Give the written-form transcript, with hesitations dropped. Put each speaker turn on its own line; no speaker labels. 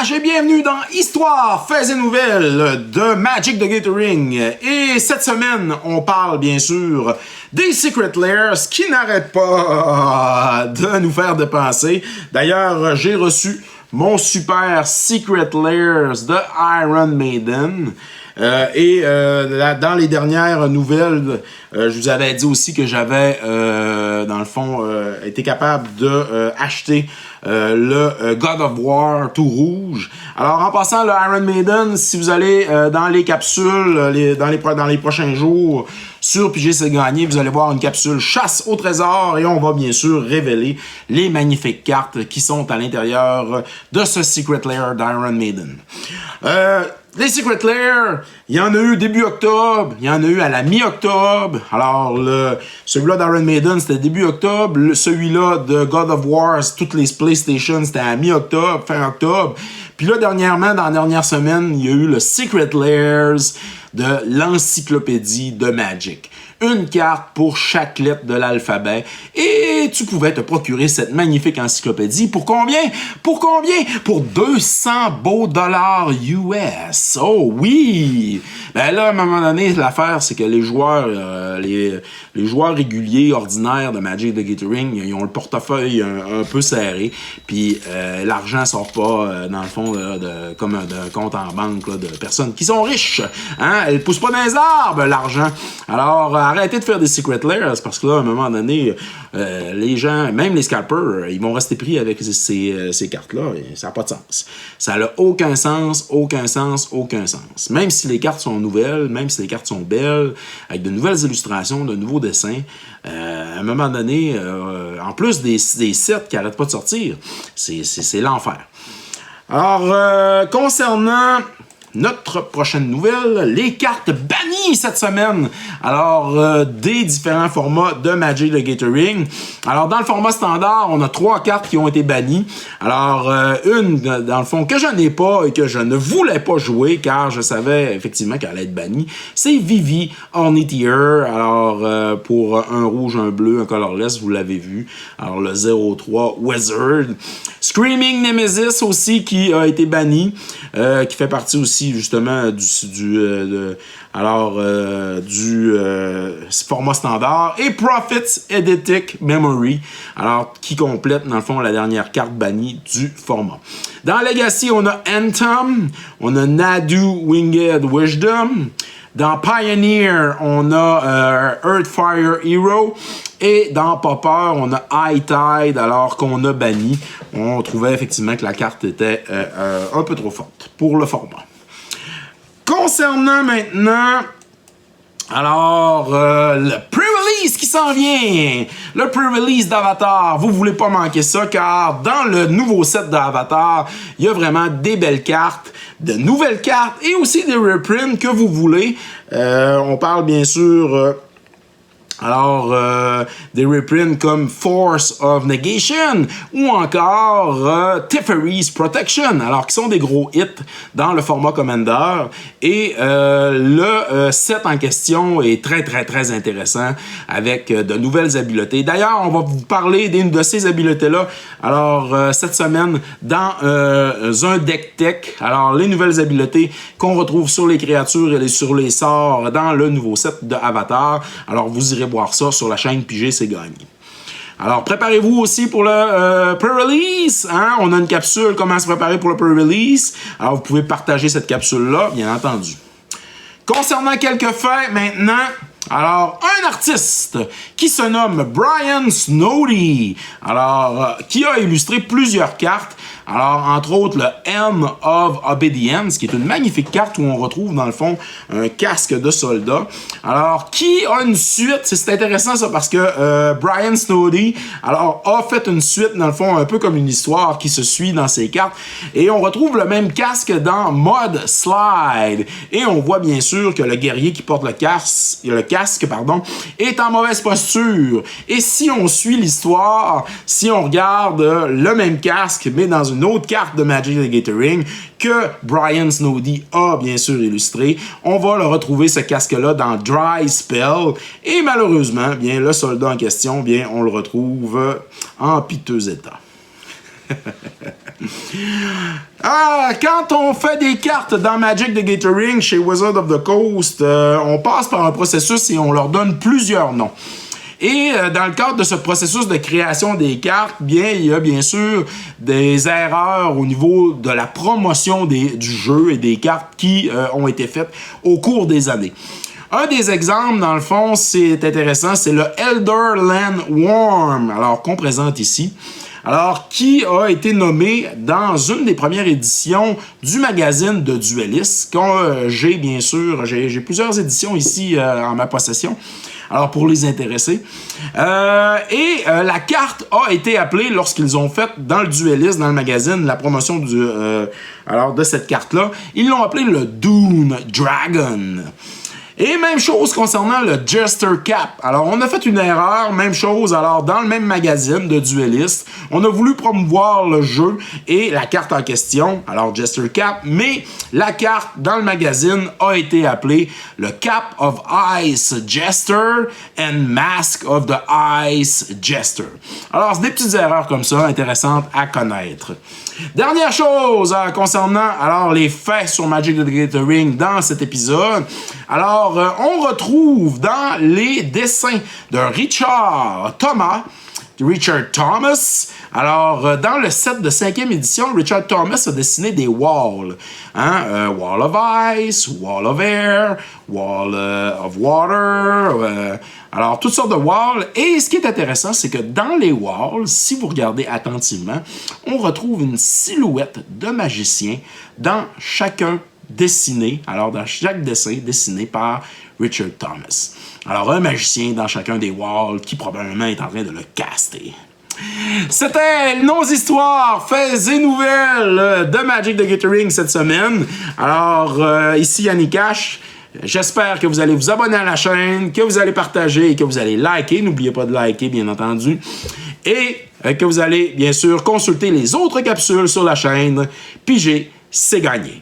Serge et bienvenue dans Histoire, faits et nouvelles de Magic the Gathering. Et cette semaine, on parle bien sûr des Secret Lairs qui n'arrêtent pas de nous faire dépenser. D'ailleurs, j'ai reçu mon super Secret Lairs de Iron Maiden. Dans les dernières nouvelles, je vous avais dit aussi que j'avais, dans le fond, été capable de acheter le God of War tout rouge. Alors, en passant, le Iron Maiden, si vous allez dans les capsules, dans les prochains jours, sur PG C'est Gagné, vous allez voir une capsule chasse au trésor et on va bien sûr révéler les magnifiques cartes qui sont à l'intérieur de ce Secret Lair d'Iron Maiden. Les Secret Lair, il y en a eu début octobre, il y en a eu à la mi-octobre. Alors, celui-là d'Iron Maiden, c'était début octobre. Celui-là de God of War, toutes les PlayStation, c'était à mi-octobre, fin octobre. Puis là, dernièrement, dans la dernière semaine, il y a eu le Secret Lairs de l'encyclopédie de Magic. Une carte pour chaque lettre de l'alphabet. Et tu pouvais te procurer cette magnifique encyclopédie. Pour combien? Pour combien? Pour 200 beaux dollars US. Oh oui! Ben là, à un moment donné, l'affaire, c'est que les joueurs, les joueurs réguliers, ordinaires de Magic the Gathering, ils ont le portefeuille un peu serré. Puis l'argent sort pas, dans le fond, comme d'un compte en banque là, de personnes qui sont riches. Hein? Elle pousse pas dans les arbres, l'argent. Alors, arrêtez de faire des Secret Lairs parce que là, à un moment donné, les gens, même les scalpers, ils vont rester pris avec ces cartes-là. Et ça n'a pas de sens. Ça n'a aucun sens, aucun sens, aucun sens. Même si les cartes sont nouvelles, même si les cartes sont belles, avec de nouvelles illustrations, de nouveaux dessins, à un moment donné, en plus des sets qui n'arrêtent pas de sortir, c'est l'enfer. Alors, concernant notre prochaine nouvelle, les cartes bannies cette semaine. Alors, des différents formats de Magic the Gathering. Alors, dans le format standard, on a 3 cartes qui ont été bannies. Alors, une, dans le fond, que je n'ai pas et que je ne voulais pas jouer, car je savais effectivement qu'elle allait être bannie, c'est Vivi Ornithier. Alors, pour un rouge, un bleu, un colorless, vous l'avez vu. Alors, le 0-3 Wizard. Screaming Nemesis aussi, qui a été banni, qui fait partie aussi justement du format standard, et Prophet's Eidetic Memory, alors qui complète dans le fond la dernière carte bannie du format. Dans Legacy, on a Anthem, on a Nadu Winged Wisdom. Dans Pioneer, on a Earthfire Hero. Et dans Popper, on a High Tide, alors qu'on a banni. On trouvait effectivement que la carte était un peu trop forte pour le format. Concernant maintenant, alors, le pre-release qui s'en vient, le pre-release d'Avatar, vous voulez pas manquer ça, car dans le nouveau set d'Avatar, il y a vraiment des belles cartes, de nouvelles cartes et aussi des reprints que vous voulez. On parle bien sûr des reprints comme Force of Negation ou encore Teferi's Protection, alors qui sont des gros hits dans le format Commander. Et le set en question est très très très intéressant avec de nouvelles habiletés. D'ailleurs, on va vous parler d'une de ces habiletés-là. Alors, cette semaine, dans un deck tech, alors les nouvelles habiletés qu'on retrouve sur les créatures et sur les sorts dans le nouveau set de Avatar. Alors, vous irez voir ça sur la chaîne PG C'est Gagné. Alors, préparez-vous aussi pour le pre-release. Hein? On a une capsule, comment se préparer pour le pre-release. Alors, vous pouvez partager cette capsule-là, bien entendu. Concernant quelques faits, maintenant, alors, un artiste qui se nomme Brian Snowdy, alors, qui a illustré plusieurs cartes. Alors, entre autres, le Helm of Obedience, qui est une magnifique carte où on retrouve, dans le fond, un casque de soldat. Alors, qui a une suite? C'est intéressant, ça, parce que Brian Snowdy, alors, a fait une suite, dans le fond, un peu comme une histoire qui se suit dans ses cartes. Et on retrouve le même casque dans Mud Slide. Et on voit, bien sûr, que le guerrier qui porte le casque, est en mauvaise posture. Et si on suit l'histoire, si on regarde le même casque, mais dans une autre carte de Magic the Gathering que Brian Snowdy a bien sûr illustré, on va le retrouver ce casque-là dans Dry Spell. Et malheureusement, bien le soldat en question, bien on le retrouve en piteux état. Quand on fait des cartes dans Magic the Gathering chez Wizard of the Coast, on passe par un processus et on leur donne plusieurs noms. Et dans le cadre de ce processus de création des cartes, bien, il y a bien sûr des erreurs au niveau de la promotion du jeu et des cartes qui ont été faites au cours des années. Un des exemples, dans le fond, c'est intéressant, c'est le Elderland Worm, alors qu'on présente ici. Alors, qui a été nommé dans une des premières éditions du magazine de Duelist, que j'ai bien sûr, j'ai plusieurs éditions ici en ma possession. Alors, pour les intéressés. La carte a été appelée, lorsqu'ils ont fait dans le Duelist, dans le magazine, la promotion de cette carte-là, ils l'ont appelée le Dune Dragon. Et même chose concernant le Jester Cap. Alors, on a fait une erreur, même chose, alors dans le même magazine de Duelist, on a voulu promouvoir le jeu et la carte en question, alors Jester Cap, mais la carte dans le magazine a été appelée le Cap of Ice Jester and Mask of the Ice Jester. Alors, c'est des petites erreurs comme ça, intéressantes à connaître. Dernière chose concernant alors les faits sur Magic the Gathering dans cet épisode. Alors, on retrouve dans les dessins de Richard Thomas. Alors, dans le set de 5e édition, Richard Thomas a dessiné des walls. Wall of Ice, Wall of Air, Wall of Water, alors toutes sortes de walls. Et ce qui est intéressant, c'est que dans les walls, si vous regardez attentivement, on retrouve une silhouette de magicien dans chacun dessiné, alors dans chaque dessin dessiné par Richard Thomas. Alors, un magicien dans chacun des walls qui probablement est en train de le caster. C'était nos histoires, faits et nouvelles de Magic the Gathering cette semaine. Alors, ici Yannick Cash. J'espère que vous allez vous abonner à la chaîne, que vous allez partager et que vous allez liker. N'oubliez pas de liker, bien entendu. Et que vous allez, bien sûr, consulter les autres capsules sur la chaîne. Piger, c'est gagné.